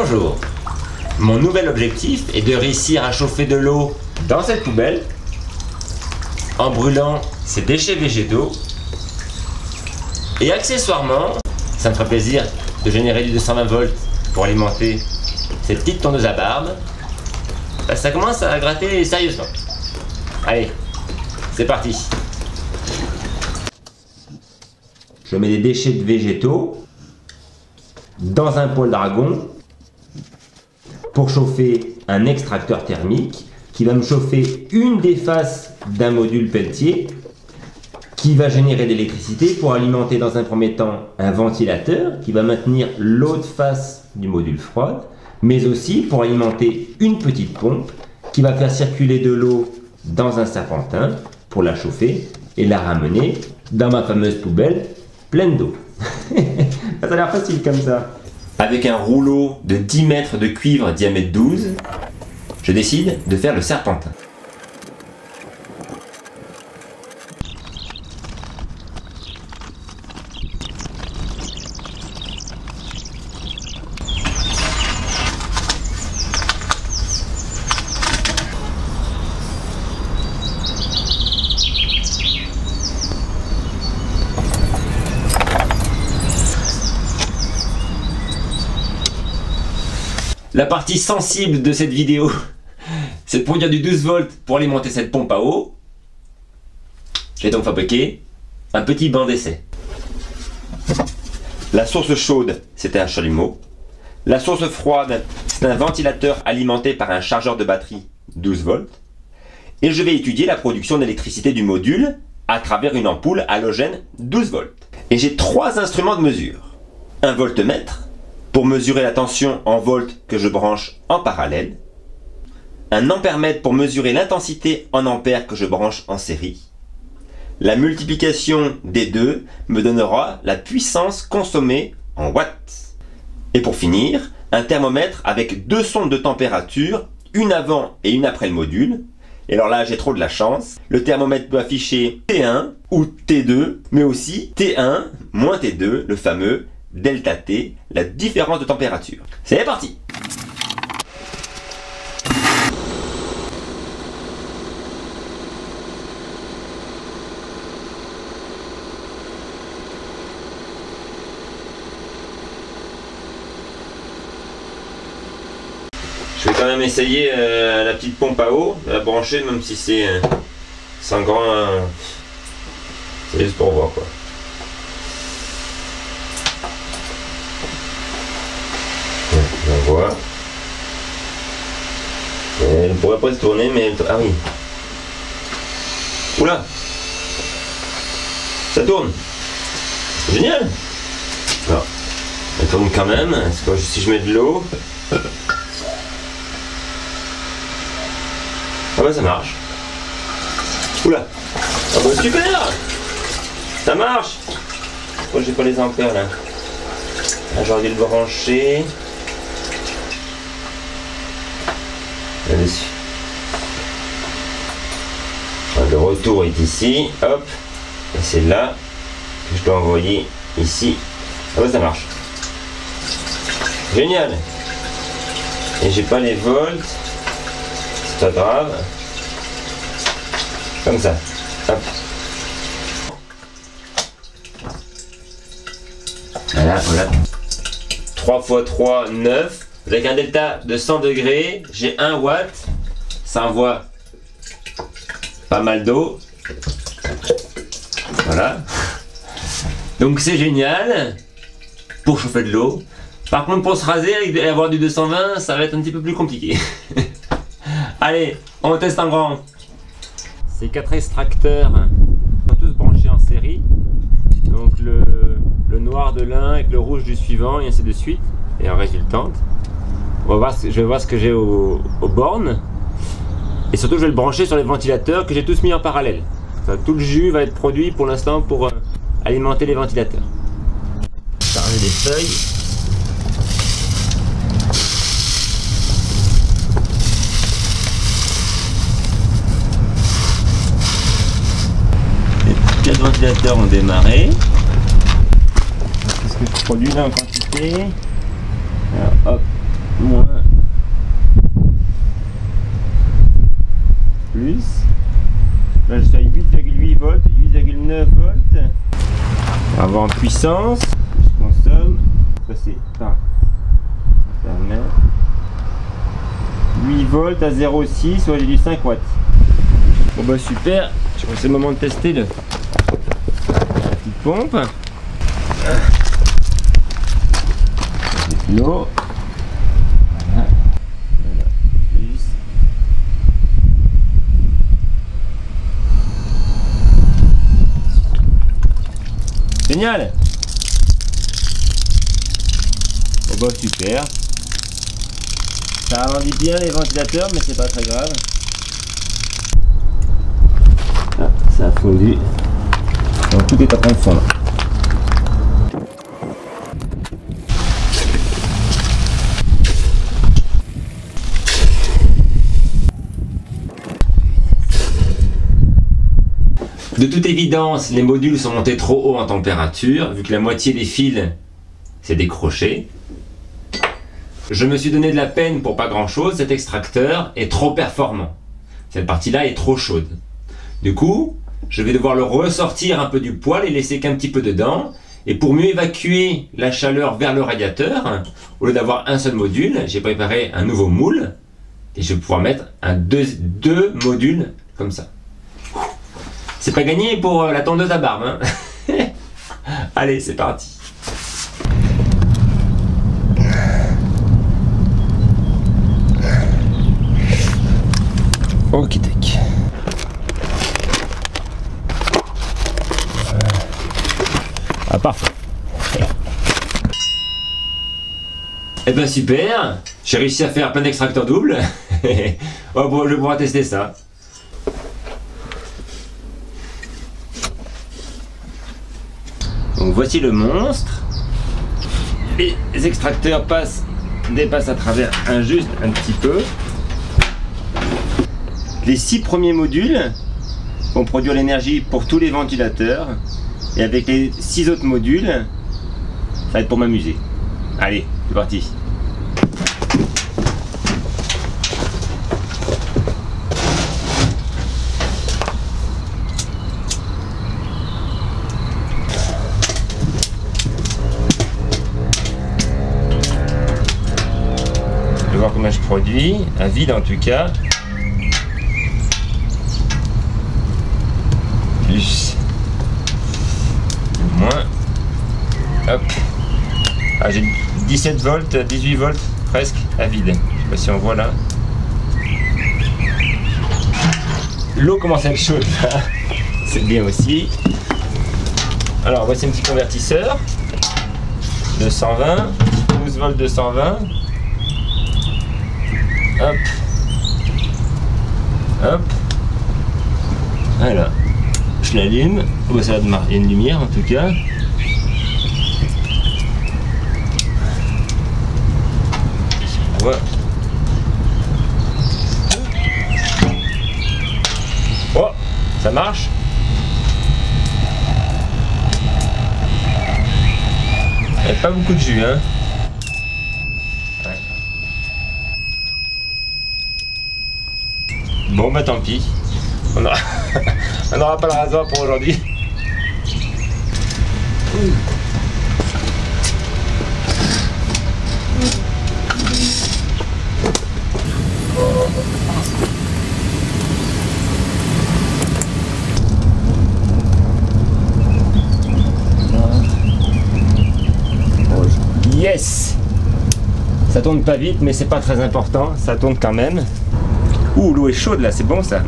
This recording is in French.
Bonjour. Mon nouvel objectif est de réussir à chauffer de l'eau dans cette poubelle en brûlant ces déchets végétaux. Et accessoirement, ça me ferait plaisir de générer du 220 volts pour alimenter cette petite tondeuse à barbe. Ça commence à gratter sérieusement. Allez, c'est parti. Je mets des déchets de végétaux dans un pot d'argon pour chauffer un extracteur thermique qui va me chauffer une des faces d'un module Peltier qui va générer de l'électricité pour alimenter dans un premier temps un ventilateur qui va maintenir l'autre face du module froide, mais aussi pour alimenter une petite pompe qui va faire circuler de l'eau dans un serpentin pour la chauffer et la ramener dans ma fameuse poubelle pleine d'eau. Ça a l'air facile comme ça. Avec un rouleau de 10 mètres de cuivre diamètre 12, je décide de faire le serpentin. La partie sensible de cette vidéo, c'est de produire du 12 volts pour alimenter cette pompe à eau. J'ai donc fabriqué un petit banc d'essai. La source chaude, c'était un chalumeau. La source froide, c'est un ventilateur alimenté par un chargeur de batterie 12 volts. Et je vais étudier la production d'électricité du module à travers une ampoule halogène 12 volts. Et j'ai 3 instruments de mesure. Un voltmètre, pour mesurer la tension en volts que je branche en parallèle, un ampèremètre pour mesurer l'intensité en ampères que je branche en série. La multiplication des deux me donnera la puissance consommée en watts. Et pour finir, un thermomètre avec 2 sondes de température, une avant et une après le module. Et alors là, j'ai trop de la chance. Le thermomètre peut afficher T1 ou T2, mais aussi T1 moins T2, le fameux delta T, la différence de température. C'est parti! Je vais quand même essayer la petite pompe à eau, de la brancher, même si c'est sans grand... c'est juste pour voir quoi. On voit. Elle ne pourrait pas se tourner, mais elle... Ah oui. Oula. Ça tourne. C'est génial. Alors, elle tourne quand même. Est-ce que si je mets de l'eau... Ah bah ça marche. Oula. Ah bah super. Ça marche. Pourquoi j'ai pas les ampères là? Ah, j'aurais dû le brancher. Là-dessus. Le retour est ici, hop, et c'est là que je dois envoyer ici. Ah bah ça marche. Génial. Et j'ai pas les volts, c'est pas grave. Comme ça, hop. Voilà. 3 x 3, 9. Avec un delta de 100 degrés, j'ai 1 watt. Ça envoie pas mal d'eau. Voilà. Donc c'est génial pour chauffer de l'eau. Par contre, pour se raser et avoir du 220, ça va être un petit peu plus compliqué. Allez, on teste en grand. Ces 4 extracteurs sont tous branchés en série. Donc le noir de l'un avec le rouge du suivant et ainsi de suite. Et en résultante, je vais voir ce que j'ai aux bornes. Et surtout, je vais le brancher sur les ventilateurs que j'ai tous mis en parallèle. Ça, tout le jus va être produit pour l'instant pour alimenter les ventilateurs. Charger des feuilles. Les 4 ventilateurs ont démarré. Qu'est-ce que je produis là en quantité? Alors, hop. moins, plus, là je suis à 8,8 volts, 8,9 volts, on va voir en puissance, je consomme, ça c'est par internet, 8 volts à 0,6, soit j'ai du 5 watts. Bon bah super, je crois que c'est le moment de tester la petite pompe. L'eau. Voilà. Plus. Génial. Oh bah super. Ça ralentit bien les ventilateurs, mais c'est pas très grave. Ah, ça a fondu. Donc tout est en train de fondre. De toute évidence, les modules sont montés trop haut en température, vu que la moitié des fils s'est décroché. Je me suis donné de la peine pour pas grand chose, cet extracteur est trop performant. Cette partie-là est trop chaude. Du coup, je vais devoir le ressortir un peu du poêle et laisser qu'un petit peu dedans. Et pour mieux évacuer la chaleur vers le radiateur, au lieu d'avoir un seul module, j'ai préparé un nouveau moule. Et je vais pouvoir mettre deux modules comme ça. C'est pas gagné pour la tondeuse à barbe, hein. Allez, c'est parti. Ok, tac. Ah, parfait. Eh ben super, j'ai réussi à faire plein d'extracteurs doubles. Oh, bon, je vais pouvoir tester ça. Donc voici le monstre. Les extracteurs dépassent à travers juste un petit peu. Les 6 premiers modules vont produire l'énergie pour tous les ventilateurs. Et avec les 6 autres modules, ça va être pour m'amuser. Allez, c'est parti. Je vais voir combien je produis, à vide en tout cas. Plus. Moins. Hop. Ah, j'ai 17 volts, 18 volts presque à vide. Je sais pas si on voit là. L'eau commence à être chaude là. C'est bien aussi. Alors voici un petit convertisseur de 120, 12 volts de 120. Hop. Hop. Voilà. Je l'allume. Oh, ça va démarrer. Il y a une lumière en tout cas. On voit. Oh, ça marche. Il n'y a pas beaucoup de jus, hein. Ouais. Bon, bah tant pis. On n'aura pas le rasoir pour aujourd'hui. Yes! Ça tourne pas vite, mais c'est pas très important. Ça tourne quand même. Ouh, l'eau est chaude là, c'est bon ça.